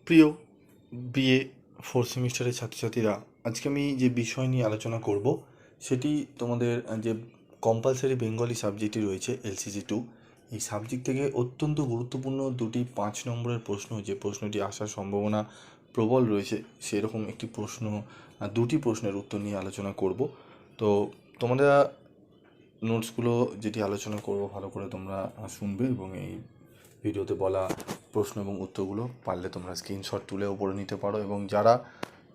প্রিয় BA fourth সেমিস্টারের ছাত্রছাত্রীরা, আজকে আমি যে বিষয় নিয়ে আলোচনা করব সেটি তোমাদের যে কম্পালসারি বেঙ্গলি সাবজেক্টটি রয়েছে LCC 2, এই সাবজেক্ট থেকে অত্যন্ত গুরুত্বপূর্ণ দুটি 5 নম্বরের প্রশ্ন, যে প্রশ্নটি আসার সম্ভাবনা প্রবল রয়েছে, সেরকম একটি প্রশ্ন, দুটি প্রশ্নের উত্তর নিয়ে আলোচনা করব। তো তোমরা নোটসগুলো যেটি আলোচনা করব ভালো করে তোমরা শুনবে এবং এই ভিডিওতে বলা প্রশ্ন এবং উত্তরগুলো পারলে তোমরা স্ক্রিনশট তুলেও পড়ে নিতে পারো, এবং যারা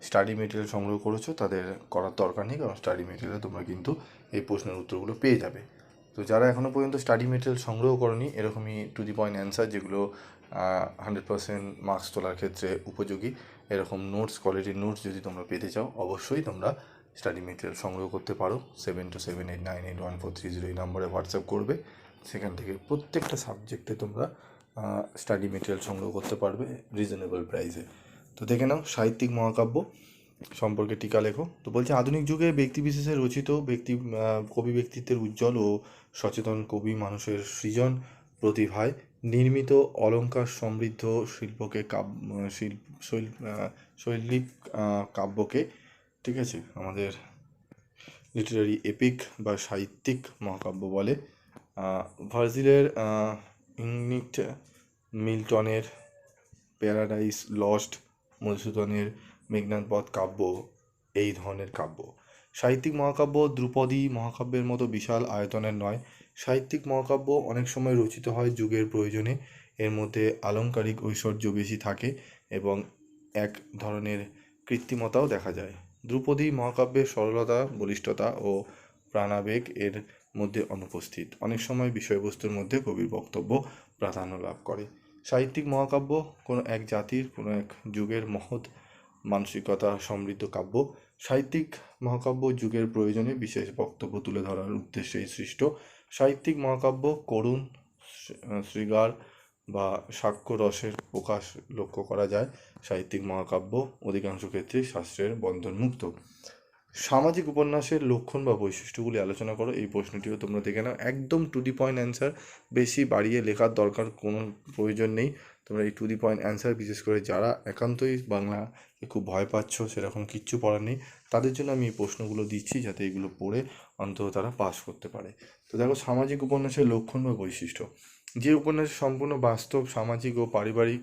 স্টাডি মেটেরিয়াল সংগ্রহ করেছো তাদের করার দরকার নেই, কারণ স্টাডি মেটেরিয়ালে তোমরা কিন্তু এই প্রশ্নের উত্তরগুলো পেয়ে যাবে। তো যারা এখনও পর্যন্ত স্টাডি মেটেরিয়াল সংগ্রহ করনি, এরকমই টু দি পয়েন্ট অ্যান্সার যেগুলো 100% মার্কস তোলার ক্ষেত্রে উপযোগী, এরকম নোটস, কোয়ালিটির নোটস যদি তোমরা পেতে চাও, অবশ্যই তোমরা স্টাডি মেটেরিয়াল সংগ্রহ করতে পারো। 7278981430 এই নম্বরে হোয়াটসঅ্যাপ করবে, সেখান থেকে প্রত্যেকটা সাবজেক্টে তোমরা স্টাডি মেটেরিয়াল সংগ্রহ করতে পারবে রিজনেবল প্রাইসে। তো দেখে নাও, সাহিত্যিক মহাকাব্য সম্পর্কে টিকা লেখো। তো বলছে, আধুনিক যুগে ব্যক্তিবিশেষে রচিত কবি ব্যক্তিত্বের উজ্জ্বল ও সচেতন কবি মানুষের সৃজন প্রতিভায় নির্মিত অলঙ্কার সমৃদ্ধ শিল্পকে শৈল্পিক কাব্যকে, ঠিক আছে, আমাদের লিটারারি এপিক বা সাহিত্যিক মহাকাব্য বলে। ভার্জিলের ইগনিট, মিল্টনের প্যারাডাইস লস্ট, মধুসূদনের মেঘনাদবধ কাব্য এই ধরনের কাব্য। সাহিত্যিক মহাকাব্য ধ্রুপদী মহাকাব্যের মতো বিশাল আয়তনের নয়। সাহিত্যিক মহাকাব্য অনেক সময় রচিত হয় যুগের প্রয়োজনে। এর মধ্যে আলংকারিক ঐশ্বর্য বেশি থাকে এবং এক ধরনের কৃত্রিমতাও দেখা যায়। ধ্রুপদী মহাকাব্যের সরলতা, বলিষ্ঠতা ও প্রাণাবেগ এর মধ্যে অনুপস্থিত। অনেক সময় বিষয়বস্তুর মধ্যে কবির বক্তব্য প্রাধান্য লাভ করে। সাহিত্যিক মহাকাব্য কোনো এক জাতির, কোনো এক যুগের মহৎ মানসিকতা সমৃদ্ধ কাব্য। সাহিত্যিক মহাকাব্য যুগের প্রয়োজনে বিশেষ বক্তব্য তুলে ধরার উদ্দেশ্যেই সৃষ্ট। সাহিত্যিক মহাকাব্য করুণ, শৃঙ্গার বা সাক্ষ্য রসের প্রকাশ লক্ষ্য করা যায়। সাহিত্যিক মহাকাব্য অধিকাংশ ক্ষেত্রেই শাস্ত্রের বন্ধনমুক্ত। সামাজিক উপন্যাসের লক্ষণ বা বৈশিষ্ট্যগুলি আলোচনা করো, এই প্রশ্নটিও তোমরা দেখে নাও। একদম টু দি পয়েন্ট অ্যান্সার, বেশি বাড়িয়ে লেখার দরকার কোনো প্রয়োজন নেই। তোমরা এই টু দি পয়েন্ট অ্যান্সার, বিশেষ করে যারা একান্তই বাংলাকে খুব ভয় পাচ্ছ, সেরকম কিচ্ছু পড়ার নেই, তাদের জন্য আমি এই প্রশ্নগুলো দিচ্ছি যাতে এগুলো পড়ে অন্তত তারা পাস করতে পারে। তো দেখো, সামাজিক উপন্যাসের লক্ষণ বা বৈশিষ্ট্য। যে উপন্যাসে সম্পূর্ণ বাস্তব সামাজিক ও পারিবারিক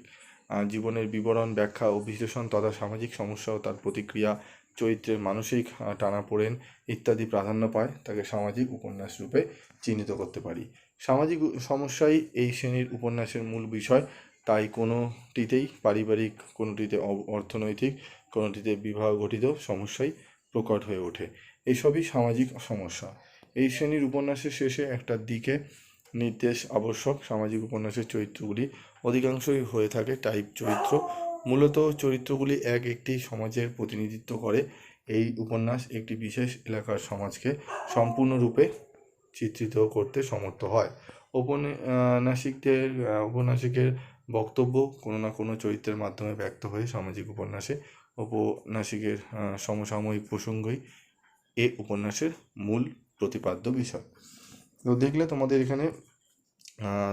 জীবনের বিবরণ, ব্যাখ্যা ও বিশ্লেষণ তথা সামাজিক সমস্যা ও তার প্রতিক্রিয়া, চরিত্রের মানসিক টানাপোড়েন ইত্যাদি প্রাধান্য পায়, তাকে সামাজিক উপন্যাস রূপে চিহ্নিত করতে পারি। সামাজিক সমস্যাই এই শ্রেণীর উপন্যাসের মূল বিষয়, তাই কোনোটিতেই পারিবারিক, কোনোটিতে অর্থনৈতিক, কোনোটিতে বিবাহ ঘটিত সমস্যাই প্রকট হয়ে ওঠে। এইসবই সামাজিক সমস্যা। এই শ্রেণীর উপন্যাসের শেষে একটা দিকে নির্দেশ আবশ্যক। সামাজিক উপন্যাসের চরিত্রগুলি অধিকাংশই হয়ে থাকে টাইপ চরিত্র। মূলত চরিত্রগুলি একটি সমাজের প্রতিনিধিত্ব করে। এই উপন্যাস একটি বিশেষ এলাকার সমাজকে সম্পূর্ণরূপে চিত্রিত করতে সমর্থ হয়। ঔপন্যাসিকের বক্তব্য কোনো না কোনো চরিত্রের মাধ্যমে ব্যক্ত হয়ে সামাজিক উপন্যাসে ঔপন্যাসিকের সমসাময়িক প্রসঙ্গই এ উপন্যাসের মূল প্রতিপাদ্য বিষয়। তো দেখলে তোমাদের এখানে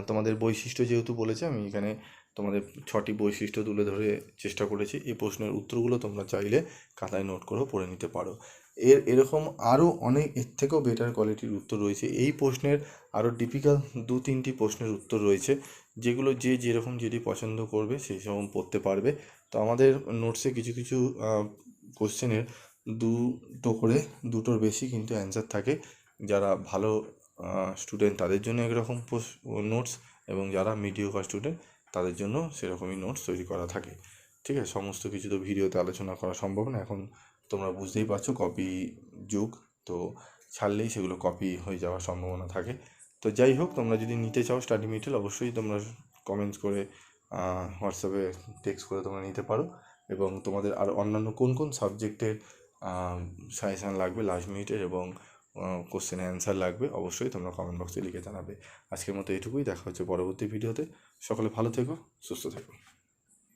তোমাদের বৈশিষ্ট্য যেহেতু বলেছে, আমি এখানে তোমাদের 6টি বৈশিষ্ট্য তুলে ধরে চেষ্টা করেছি। এই প্রশ্নের উত্তরগুলো তোমরা চাইলে খাতায় নোট করেও পড়ে নিতে পারো। এরকম আরও অনেক এর থেকেও বেটার কোয়ালিটির উত্তর রয়েছে। এই প্রশ্নের আরও ডিফিকাল্ট 2-3টি প্রশ্নের উত্তর রয়েছে, যেগুলো যে যেরকম যদি পছন্দ করবে সেই রকম পড়তে পারবে। তো আমাদের নোটসে কিছু কিছু কোশ্চেনের দুটো করে, দুটোর বেশি কিন্তু অ্যান্সার থাকে। যারা ভালো স্টুডেন্ট তাদের জন্য একরকম নোটস, এবং যারা মিডিওকার স্টুডেন্ট তাদের জন্য সেরকমই নোটস তৈরি করা থাকে। ঠিক আছে, সমস্ত কিছু তো ভিডিওতে আলোচনা করা সম্ভব না। এখন তোমরা বুঝতেই পারছো, কপি যুগ, তো ছাড়লেই সেগুলো কপি হয়ে যাওয়ার সম্ভাবনা থাকে। তো যাই হোক, তোমরা যদি নিতে চাও স্টাডি মেটেরিয়াল, অবশ্যই তোমরা কমেন্টস করে হোয়াটসঅ্যাপে টেক্সট করে তোমরা নিতে পারো। এবং তোমাদের আর অন্যান্য কোন কোন সাবজেক্টের সাজেশান লাগবে লাস্ট মিনিটের, এবং কোশ্চেনের অ্যান্সার লাগবে, অবশ্যই তোমরা কমেন্ট বক্সে লিখে জানাবে। আজকের মতো এটুকুই, দেখা হচ্ছে পরবর্তী ভিডিওতে। সকলে ভালো থেকো, সুস্থ থেকো।